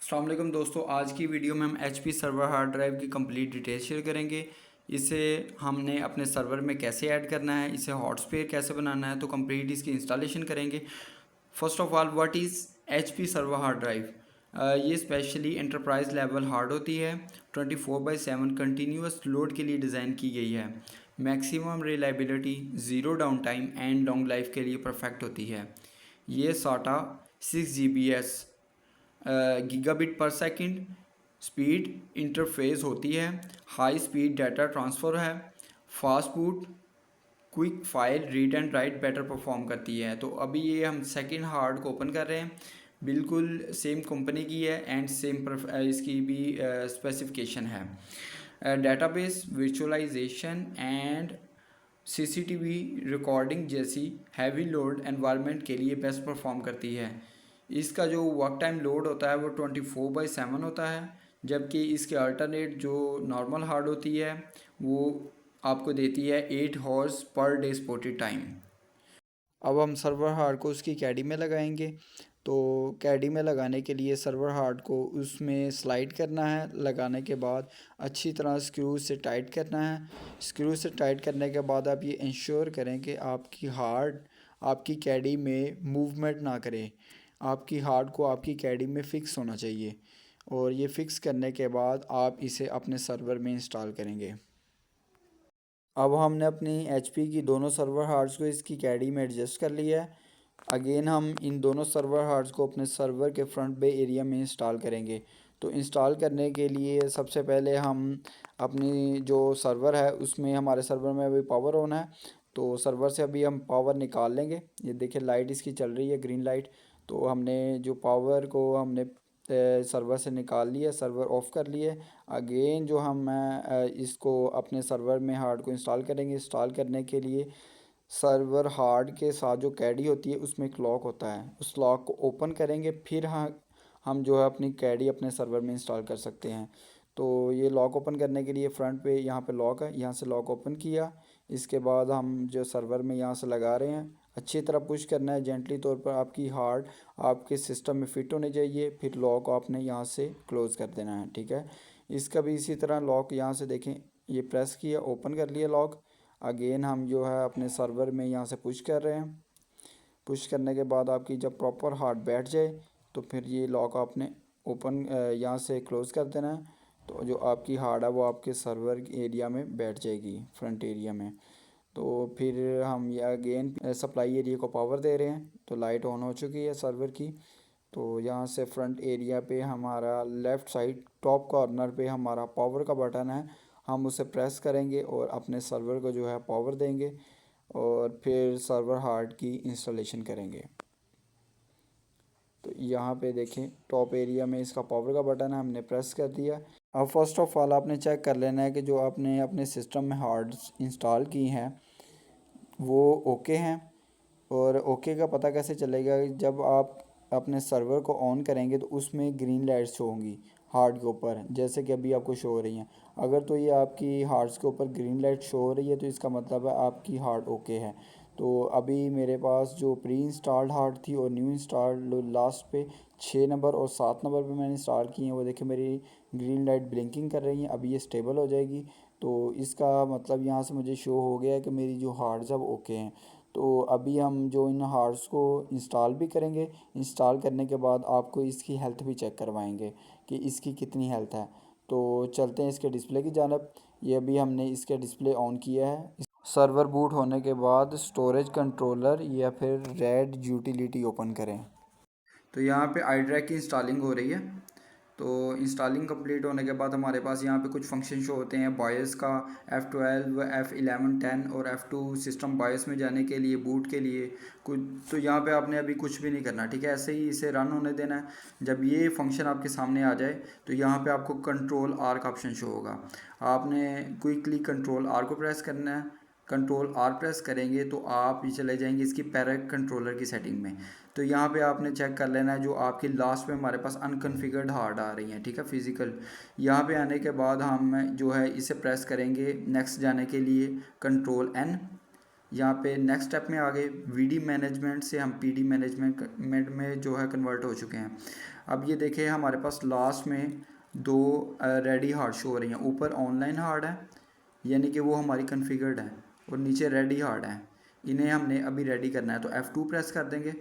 अस्सलाम वालेकुम दोस्तों, आज की वीडियो में हम HP सर्वर हार्ड ड्राइव की कंप्लीट डिटेल शेयर करेंगे। इसे हमने अपने सर्वर में कैसे ऐड करना है, इसे हॉटस्पेयर कैसे बनाना है, तो कंप्लीट इसकी इंस्टॉलेशन करेंगे। First of all, what is HP server hard drive? ये स्पेशली एंटरप्राइज लेवल हार्ड होती है। 24/7 कंटिन्यूस लोड के लिए डिज़ाइन की गई है। Maximum reliability, zero down time and long life के लिए परफेक्ट होती है। ये SATA 6 GBs गीगाबिट पर सेकंड स्पीड इंटरफेस होती है। हाई स्पीड डाटा ट्रांसफ़र है। Fast boot, quick file read and right better perform करती है। तो अभी ये हम सेकंड हार्ड को ओपन कर रहे हैं। बिल्कुल सेम कंपनी की है एंड सेम इसकी भी स्पेसिफिकेशन है। Database virtualisation and CCTV recording जैसी हैवी लोड एनवायरनमेंट के लिए बेस्ट परफॉर्म करती है। इसका जो वर्क टाइम लोड होता है वो 24/7 होता है, जबकि इसके अल्टरनेट जो नॉर्मल हार्ड होती है वो आपको देती है 8 horse per day spotted time. अब हम सर्वर हार्ड को उसकी कैडी में लगाएंगे। तो कैडी में लगाने के लिए सर्वर हार्ड को उसमें स्लाइड करना है। लगाने के बाद अच्छी तरह स्क्रू से टाइट करना है। स्क्रू से टाइट करने के बाद आप ये इंश्योर करें कि आपकी हार्ड आपकी कैडी में मूवमेंट ना करे। आपकी हार्ड को आपकी कैडी में फ़िक्स होना चाहिए, और ये फ़िक्स करने के बाद आप इसे अपने सर्वर में इंस्टॉल करेंगे। अब हमने अपनी HP की दोनों सर्वर हार्ड्स को इसकी कैडी में एडजस्ट कर लिया है। अगेन हम इन दोनों सर्वर हार्ड्स को अपने सर्वर के फ्रंट बे एरिया में इंस्टॉल करेंगे। तो इंस्टॉल करने के लिए सबसे पहले हम अपनी जो सर्वर है उसमें, हमारे सर्वर में अभी पावर ऑन है, तो सर्वर से अभी हम पावर निकाल लेंगे। ये देखिए लाइट इसकी चल रही है, ग्रीन लाइट। तो हमने जो पावर को हमने सर्वर से निकाल लिया, सर्वर ऑफ़ कर लिए। अगेन जो हम इसको अपने सर्वर में हार्ड को इंस्टॉल करेंगे। इंस्टॉल करने के लिए सर्वर हार्ड के साथ जो कैडी होती है उसमें एक लॉक होता है, उस लॉक को ओपन करेंगे, फिर हम जो है अपनी कैडी अपने सर्वर में इंस्टॉल कर सकते हैं। तो ये लॉक ओपन करने के लिए फ्रंट पे यहाँ पे लॉक है, यहाँ से लॉक ओपन किया। इसके बाद हम जो सर्वर में यहाँ से लगा रहे हैं, अच्छी तरह पुश करना है जेंटली तौर पर। आपकी हार्ड आपके सिस्टम में फ़िट होनी चाहिए, फिर लॉक आपने यहाँ से क्लोज़ कर देना है, ठीक है। इसका भी इसी तरह लॉक यहाँ से देखें, ये प्रेस किया, ओपन कर लिया लॉक। अगेन हम जो है अपने सर्वर में यहाँ से पुश कर रहे हैं। पुश करने के बाद आपकी जब प्रॉपर हार्ड बैठ जाए तो फिर ये लॉक आपने ओपन यहाँ से क्लोज़ कर देना है। तो जो आपकी हार्ड है वो आपके सर्वर एरिया में बैठ जाएगी, फ्रंट एरिया में। तो फिर हम ये अगेन सप्लाई एरिया को पावर दे रहे हैं, तो लाइट ऑन हो चुकी है सर्वर की। तो यहाँ से फ्रंट एरिया पे हमारा लेफ़्ट साइड टॉप कॉर्नर पे हमारा पावर का बटन है, हम उसे प्रेस करेंगे और अपने सर्वर को जो है पावर देंगे, और फिर सर्वर हार्ड की इंस्टॉलेशन करेंगे। तो यहाँ पे देखें टॉप एरिया में इसका पावर का बटन है, हमने प्रेस कर दिया। अब फर्स्ट ऑफ ऑल आपने चेक कर लेना है कि जो आपने अपने सिस्टम में हार्ड्स इंस्टॉल की हैं वो ओके हैं। और ओके का पता कैसे चलेगा? जब आप अपने सर्वर को ऑन करेंगे तो उसमें ग्रीन लाइट्स शो होंगी हार्ड के ऊपर, जैसे कि अभी आपको शो हो रही हैं। अगर तो ये आपकी हार्ड्स के ऊपर ग्रीन लाइट शो हो रही है तो इसका मतलब है आपकी हार्ड ओके है। तो अभी मेरे पास जो प्री इंस्टॉल्ड हार्ड थी और न्यू इंस्टॉल्ड लास्ट पे 6 नंबर और 7 नंबर पे मैंने इंस्टॉल की हैं, वो देखिए मेरी ग्रीन लाइट ब्लिंकिंग कर रही हैं। अभी ये स्टेबल हो जाएगी, तो इसका मतलब यहाँ से मुझे शो हो गया है कि मेरी जो हार्ड्स है वो ओके हैं। तो अभी हम जो इन हार्ड्स को इंस्टॉल भी करेंगे। इंस्टॉल करने के बाद आपको इसकी हेल्थ भी चेक करवाएंगे कि इसकी कितनी हेल्थ है। तो चलते हैं इसके डिस्प्ले की जानब। ये अभी हमने इसका डिस्प्ले ऑन किया है। सर्वर बूट होने के बाद स्टोरेज कंट्रोलर या फिर रेड यूटिलिटी ओपन करें। तो यहाँ पे iDRAC की इंस्टॉलिंग हो रही है। तो इंस्टॉलिंग कंप्लीट होने के बाद हमारे पास यहाँ पे कुछ फंक्शन शो होते हैं। बायस का F12, F11, 10 और F2 सिस्टम बायस में जाने के लिए, बूट के लिए कुछ। तो यहाँ पे आपने अभी कुछ भी नहीं करना, ठीक है, ऐसे ही इसे रन होने देना है। जब ये फंक्शन आपके सामने आ जाए तो यहाँ पे आपको कंट्रोल आर का ऑप्शन शो होगा। आपने क्विकली कंट्रोल आर को प्रेस करना है। कंट्रोल आर प्रेस करेंगे तो आप ये चले जाएंगे इसकी पैरेक कंट्रोलर की सेटिंग में। तो यहाँ पे आपने चेक कर लेना है जो आपकी लास्ट में हमारे पास अनकन्फिगर्ड हार्ड आ रही हैं, ठीक है, फिजिकल। यहाँ पे आने के बाद हम जो है इसे प्रेस करेंगे नेक्स्ट जाने के लिए, कंट्रोल एन। यहाँ पे नेक्स्ट स्टेप में आ गए। वीडी मैनेजमेंट से हम पीडी मैनेजमेंट में जो है कन्वर्ट हो चुके हैं। अब ये देखें हमारे पास लास्ट में दो रेडी हार्ड शो हो रही हैं। ऊपर ऑनलाइन हार्ड है, यानी कि वो हमारी कॉन्फ़िगर्ड है, और नीचे रेडी हार्ड है। इन्हें हमने अभी रेडी करना है, तो F2 प्रेस कर देंगे।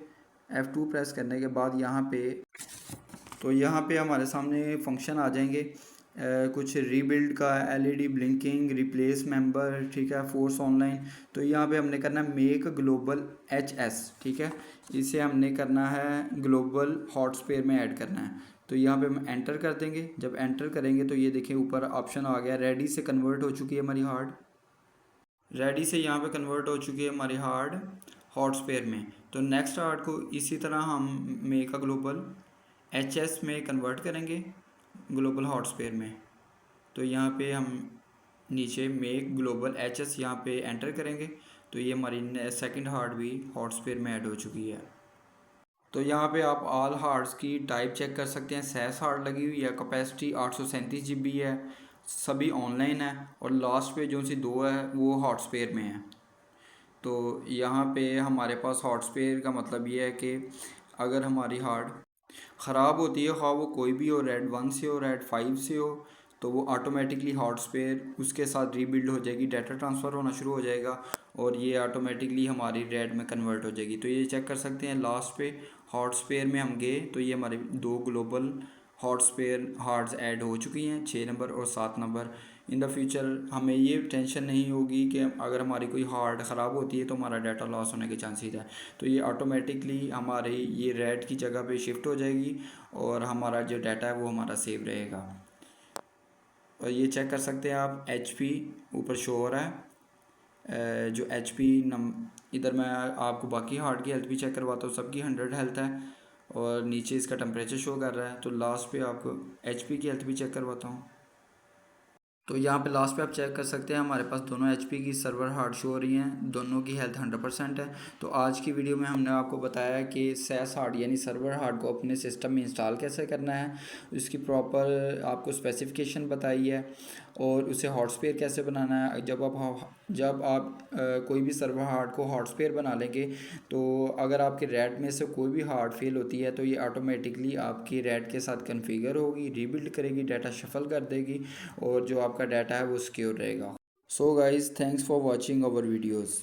F2 प्रेस करने के बाद यहाँ पे हमारे सामने फंक्शन आ जाएंगे, कुछ रीबिल्ड का, एलईडी ब्लिंकिंग, रिप्लेस मेंबर, ठीक है, फोर्स ऑनलाइन। तो यहाँ पे हमने करना है मेक ग्लोबल HS, ठीक है, इसे हमने करना है ग्लोबल हॉटस्पेयर में ऐड करना है। तो यहाँ पे हम एंटर कर देंगे। जब एंटर करेंगे तो ये देखें ऊपर ऑप्शन आ गया, रेडी से कन्वर्ट हो चुकी है हमारी हार्ड, रेडी से यहाँ पे कन्वर्ट हो चुकी है हमारी हार्ड हॉटस्पेयर में। तो नेक्स्ट हार्ड को इसी तरह हम मेक अ ग्लोबल HS में कन्वर्ट करेंगे, ग्लोबल हॉटस्पेयर में। तो यहाँ पे हम नीचे मेक ग्लोबल HS यहाँ पे एंटर करेंगे, तो ये हमारी सेकंड हार्ड भी हॉटस्पेयर में ऐड हो चुकी है। तो यहाँ पे आप ऑल हार्ड्स की टाइप चेक कर सकते हैं। सैस हार्ड लगी हुई है, कैपेसिटी 837 GB है, सभी ऑनलाइन है, और लास्ट पे जो सी दो है वो हॉटस्पेयर में है। तो यहाँ पे हमारे पास हॉटस्पेयर का मतलब ये है कि अगर हमारी हार्ड ख़राब होती है, ख़ास वो कोई भी हो, रेड 1 से हो, रेड 5 से हो, तो वो ऑटोमेटिकली हॉटस्पेयर उसके साथ रीबिल्ड हो जाएगी, डाटा ट्रांसफ़र होना शुरू हो जाएगा, और ये ऑटोमेटिकली हमारी रेड में कन्वर्ट हो जाएगी। तो ये चेक कर सकते हैं लास्ट पे हॉटस्पेयर में हम गए तो ये हमारे दो ग्लोबल हॉटस्पेयर हार्ड्स ऐड हो चुकी हैं, 6 नंबर और 7 नंबर। इन द फ्यूचर हमें ये टेंशन नहीं होगी कि अगर हमारी कोई हार्ड ख़राब होती है तो हमारा डाटा लॉस होने के चांसेस है। तो ये ऑटोमेटिकली हमारी ये रेड की जगह पे शिफ्ट हो जाएगी, और हमारा जो डाटा है वो हमारा सेव रहेगा। और ये चेक कर सकते हैं आप, HP ऊपर शो हो रहा है, जो HP इधर मैं आपको बाकी हार्ड की हेल्थ भी चेक करवाता हूँ, सबकी 100 हेल्थ है, और नीचे इसका टेम्परेचर शो कर रहा है। तो लास्ट पे आपको HP की हेल्थ भी चेक करवाता हूँ। तो यहाँ पे लास्ट पे आप चेक कर सकते हैं हमारे पास दोनों HP की सर्वर हार्ड शो हो रही हैं, दोनों की हेल्थ 100% है। तो आज की वीडियो में हमने आपको बताया कि सैस हार्ड यानी सर्वर हार्ड को अपने सिस्टम में इंस्टॉल कैसे करना है, इसकी प्रॉपर आपको स्पेसिफिकेशन बताई है, और उसे हॉटस्पेयर कैसे बनाना है। जब आप कोई भी सर्वर हार्ड को हॉटस्पेयर बना लेंगे, तो अगर आपके रैड में से कोई भी हार्ड फेल होती है तो ये ऑटोमेटिकली आपकी रैड के साथ कन्फिगर होगी, रीबिल्ड करेगी, डाटा शफल कर देगी, और जो आपका डाटा है वो सिक्योर रहेगा। So guys, thanks for watching our videos.